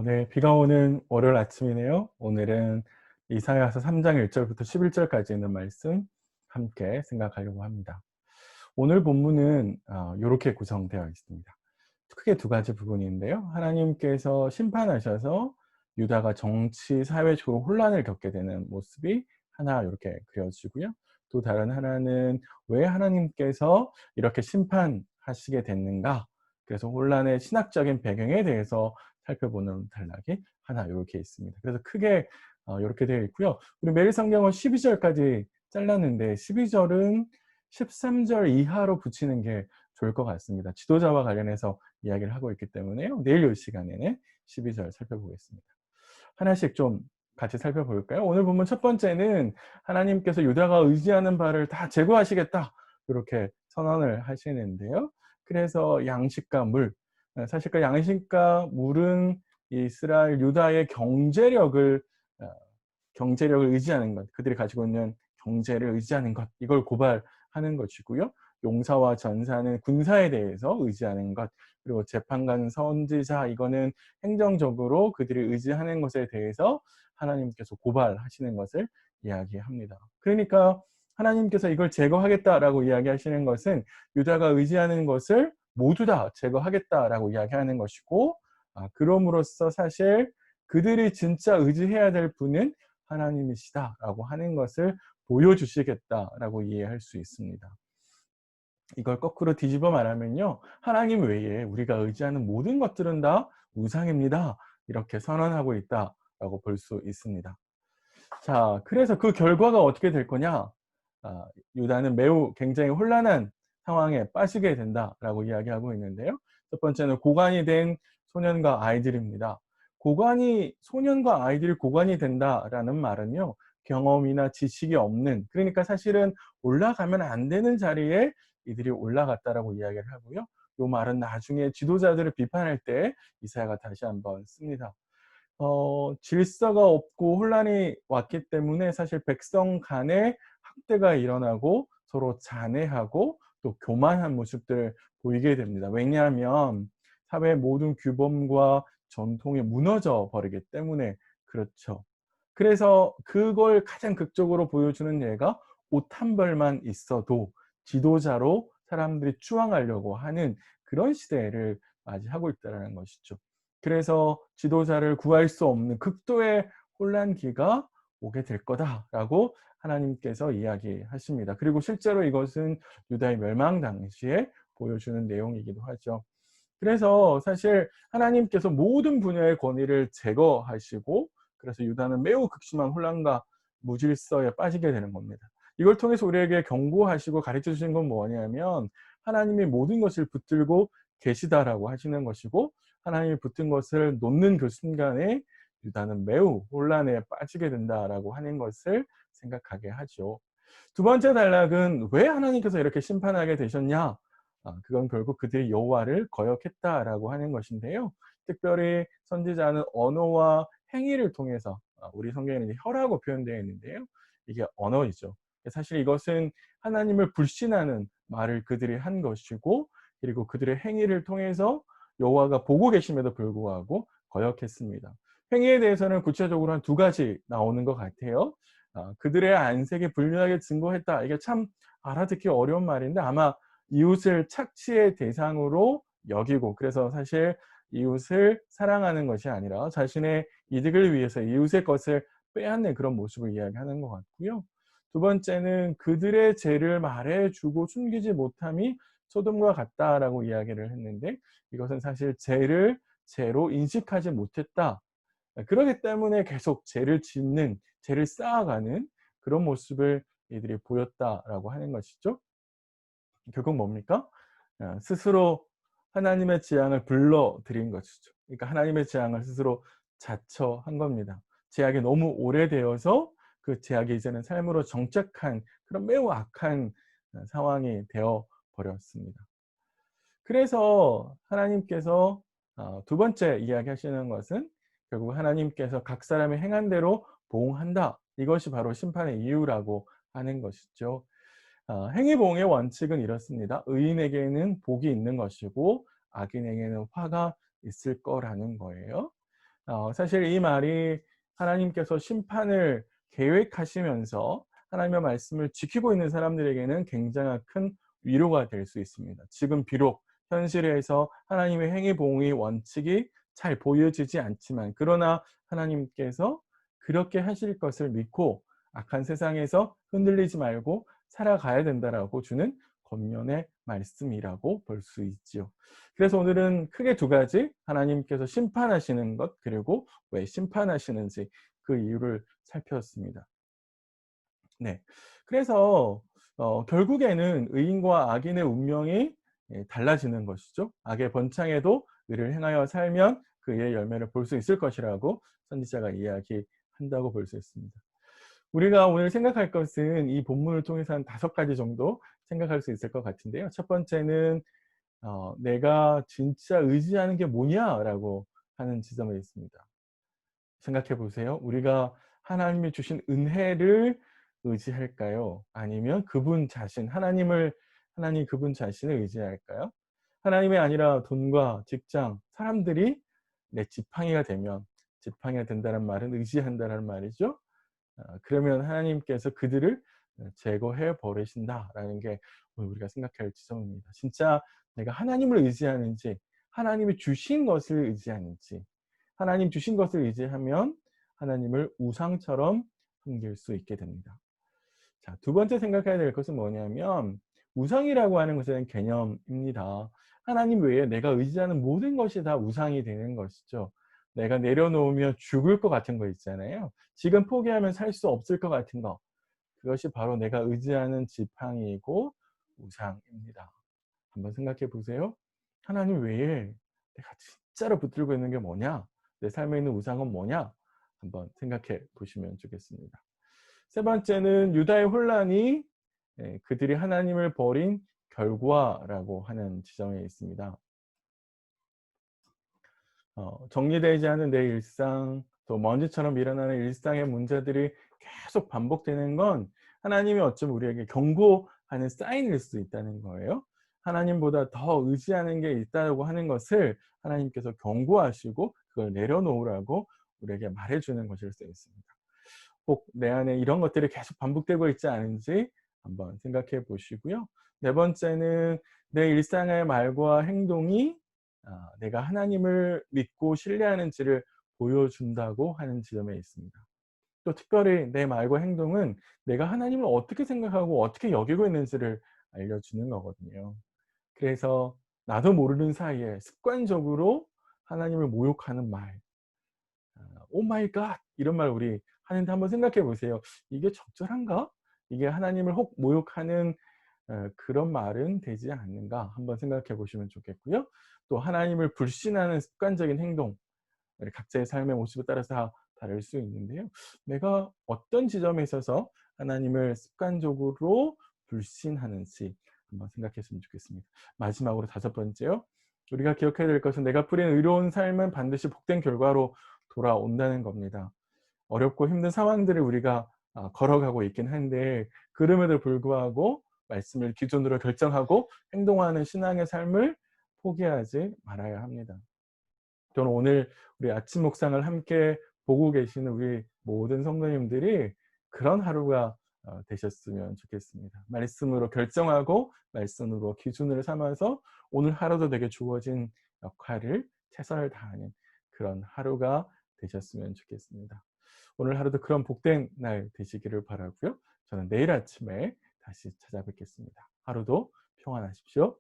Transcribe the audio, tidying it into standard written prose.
네. 비가 오는 월요일 아침이네요. 오늘은 이사야서 3장 1 절부터 11 절까지 있는 말씀 함께 생각하려고 합니다. 오늘 본문은 요렇게 구성되어 있습니다. 크게 두 가지 부분인데요. 하나님께서 심판하셔서 유다가 정치, 사회적으로 혼란을 겪게 되는 모습이 하나 요렇게 그려지고요. 또 다른 하나는 왜 하나님께서 이렇게 심판하시게 됐는가? 그래서 혼란의 신학적인 배경에 대해서 살펴보는 단락이 하나 요렇게 있습니다. 그래서 크게 요렇게 되어 있고요. 우리 매일 성경은 12 절까지 잘랐는데 12 절은 13절 이하로 붙이는 게 좋을 것 같습니다. 지도자와 관련해서 이야기를 하고 있기 때문에요. 내일 요 시간에는 12절 살펴보겠습니다. 하나씩 좀 같이 살펴볼까요? 오늘 보면 첫 번째는 하나님께서 유다가 의지하는 바를 다 제거하시겠다 이렇게 선언을 하시는데요. 그래서 양식과 물, 사실 그 양식과 물은 이스라엘 유다의 어 경제력을 의지하는 것, 그들이 가지고 있는 경제를 의지하는 것, 이걸 고발하는 것이고요. 용사와 전사는 군사에 대해서 의지하는 것, 그리고 재판관, 선지자, 이거는 행정적으로 그들이 의지하는 것에 대해서 하나님께서 고발하시는 것을 이야기합니다. 그러니까 하나님께서 이걸 제거하겠다라고 이야기하시는 것은 유다가 의지하는 것을 모두 다 제거하겠다라고 이야기하는 것이고, 그럼으로써 사실 그들이 진짜 의지해야 될 분은 하나님이시다라고 하는 것을 보여주시겠다라고 이해할 수 있습니다. 이걸 거꾸로 뒤집어 말하면요. 하나님 외에 우리가 의지하는 모든 것들은 다 우상입니다. 이렇게 선언하고 있다라고 볼 수 있습니다. 자, 그래서 그 결과가 어떻게 될 거냐? 유다는 매우 굉장히 혼란한 상황에 빠지게 된다라고 이야기하고 있는데요. 첫 번째는 고관이 된 소년과 아이들입니다. 소년과 아이들이 고관이 된다라는 말은요. 경험이나 지식이 없는, 그러니까 사실은 올라가면 안 되는 자리에 이들이 올라갔다라고 이야기를 하고요. 요 말은 나중에 지도자들을 비판할 때 이사야가 다시 한번 씁니다. 질서가 없고 혼란이 왔기 때문에 사실 백성 간에 학대가 일어나고 서로 잔해하고 또 교만한 모습들을 보이게 됩니다. 왜냐하면 사회의 모든 규범과 전통이 무너져 버리기 때문에 그렇죠. 그래서 그걸 가장 극적으로 보여주는 예가 옷 한 벌만 있어도 지도자로 사람들이 추앙하려고 하는 그런 시대를 맞이하고 있다라는 것이죠. 그래서 지도자를 구할 수 없는 극도의 혼란기가 오게 될 거다라고 하나님께서 이야기하십니다. 그리고 실제로 이것은 유다의 멸망 당시에 보여주는 내용이기도 하죠. 그래서 사실 하나님께서 모든 분야의 권위를 제거하시고, 그래서 유다는 매우 극심한 혼란과 무질서에 빠지게 되는 겁니다. 이걸 통해서 우리에게 경고하시고 가르쳐 주신 건 뭐냐면 하나님이 모든 것을 붙들고 계시다라고 하시는 것이고, 하나님이 붙든 것을 놓는 그 순간에 유다는 매우 혼란에 빠지게 된다라고 하는 것을 생각하게 하죠. 두 번째 단락은 왜 하나님께서 이렇게 심판하게 되셨냐? 그건 결국 그들이 여호와를 거역했다라고 하는 것인데요. 특별히 선지자는 언어와 행위를 통해서, 우리 성경에는 이제 혀라고 표현되어 있는데요. 이게 언어이죠. 사실 이것은 하나님을 불신하는 말을 그들이 한 것이고, 그리고 그들의 행위를 통해서 여호와가 보고 계심에도 불구하고 거역했습니다. 행위에 대해서는 구체적으로 한 두 가지 나오는 것 같아요. 그들의 안색이 불륜하게 증거했다. 이게 참 알아듣기 어려운 말인데, 아마 이웃을 착취의 대상으로 여기고, 그래서 사실 이웃을 사랑하는 것이 아니라 자신의 이득을 위해서 이웃의 것을 빼앗는 그런 모습을 이야기하는 것 같고요. 두 번째는 그들의 죄를 말해주고 숨기지 못함이 소돔과 같다라고 이야기를 했는데, 이것은 사실 죄를 죄로 인식하지 못했다. 그러기 때문에 계속 죄를 짓는, 죄를 쌓아가는 그런 모습을 이들이 보였다라고 하는 것이죠. 결국 뭡니까? 스스로 하나님의 재앙을 불러들인 것이죠. 그러니까 하나님의 재앙을 스스로 자처한 겁니다. 죄악이 너무 오래되어서 그 죄악이 이제는 삶으로 정착한 그런 매우 악한 상황이 되어 버렸습니다. 그래서 하나님께서 두 번째 이야기하시는 것은 결국 하나님께서 각 사람의 행한 대로 보응한다. 이것이 바로 심판의 이유라고 하는 것이죠. 행위보응의 원칙은 이렇습니다. 의인에게는 복이 있는 것이고 악인에게는 화가 있을 거라는 거예요. 사실 이 말이 하나님께서 심판을 계획하시면서 하나님의 말씀을 지키고 있는 사람들에게는 굉장히 큰 위로가 될 수 있습니다. 지금 비록 현실에서 하나님의 행위 봉의 원칙이 잘 보여지지 않지만, 그러나 하나님께서 그렇게 하실 것을 믿고 악한 세상에서 흔들리지 말고 살아가야 된다라고 주는 권면의 말씀이라고 볼 수 있지요. 그래서 오늘은 크게 두 가지, 하나님께서 심판하시는 것, 그리고 왜 심판하시는지 그 이유를 살펴봤습니다. 네. 그래서 결국에는 의인과 악인의 운명이 달라지는 것이죠. 악의 번창에도 의를 행하여 살면 그의 열매를 볼 수 있을 것이라고 선지자가 이야기한다고 볼 수 있습니다. 우리가 오늘 생각할 것은 이 본문을 통해서 한 5가지 정도 생각할 수 있을 것 같은데요. 첫 번째는 '내가 진짜 의지하는 게 뭐냐?'라고 하는 지점에 있습니다. 생각해 보세요. 우리가 하나님이 주신 은혜를 의지할까요? 아니면 그분 자신, 하나님 그분 자신을 의지할까요? 하나님이 아니라 돈과 직장, 사람들이 내 지팡이가 되면, 지팡이가 된다는 말은 의지한다는 말이죠. 그러면 하나님께서 그들을 제거해 버리신다라는 게 오늘 우리가 생각해야 할 지점입니다. 진짜 내가 하나님을 의지하는지, 하나님이 주신 것을 의지하는지. 하나님 주신 것을 의지하면 하나님을 우상처럼 섬길 수 있게 됩니다. 자, 두 번째 생각해야 될 것은 뭐냐면, 우상이라고 하는 것은 개념입니다. 하나님 외에 내가 의지하는 모든 것이 다 우상이 되는 것이죠. 내가 내려놓으면 죽을 것 같은 거 있잖아요. 지금 포기하면 살 수 없을 것 같은 거. 그것이 바로 내가 의지하는 지팡이이고 우상입니다. 한번 생각해 보세요. 하나님 외에 내가 진짜로 붙들고 있는 게 뭐냐? 내 삶에 있는 우상은 뭐냐? 한번 생각해 보시면 좋겠습니다. 세 번째는 유다의 혼란이 그들이 하나님을 버린 결과라고 하는 지점에 있습니다. 정리되지 않은 내 일상, 또 먼지처럼 일어나는 일상의 문제들이 계속 반복되는 건 하나님이 어쩌면 우리에게 경고하는 사인일 수 있다는 거예요. 하나님보다 더 의지하는 게 있다고 하는 것을 하나님께서 경고하시고 그걸 내려놓으라고 우리에게 말해주는 것일 수 있습니다. 꼭 내 안에 이런 것들이 계속 반복되고 있지 않은지 한번 생각해 보시고요. 네 번째는 내 일상의 말과 행동이 내가 하나님을 믿고 신뢰하는지를 보여준다고 하는 지점에 있습니다. 또 특별히 내 말과 행동은 내가 하나님을 어떻게 생각하고 어떻게 여기고 있는지를 알려주는 거거든요. 그래서 나도 모르는 사이에 습관적으로 하나님을 모욕하는 말, 오 마이 갓 이런 말 우리 하는데 한번 생각해 보세요. 이게 적절한가? 이게 하나님을 혹 모욕하는 그런 말은 되지 않는가 한번 생각해 보시면 좋겠고요. 또 하나님을 불신하는 습관적인 행동, 우리 각자의 삶의 모습에 따라서 다 다를 수 있는데요. 내가 어떤 지점에 있어서 하나님을 습관적으로 불신하는지 한번 생각했으면 좋겠습니다. 마지막으로 5번째요. 우리가 기억해야 될 것은 내가 뿌린 의로운 삶은 반드시 복된 결과로 돌아온다는 겁니다. 어렵고 힘든 상황들을 우리가 걸어가고 있긴 한데, 그럼에도 불구하고 말씀을 기준으로 결정하고 행동하는 신앙의 삶을 포기하지 말아야 합니다. 저는 오늘 우리 아침 묵상을 함께 보고 계시는 우리 모든 성도님들이 그런 하루가 되셨으면 좋겠습니다. 말씀으로 결정하고 말씀으로 기준을 삼아서 오늘 하루도 내게 주어진 역할을 최선을 다하는 그런 하루가 되셨으면 좋겠습니다. 오늘 하루도 그런 복된 날 되시기를 바라고요. 저는 내일 아침에 다시 찾아뵙겠습니다. 하루도 평안하십시오.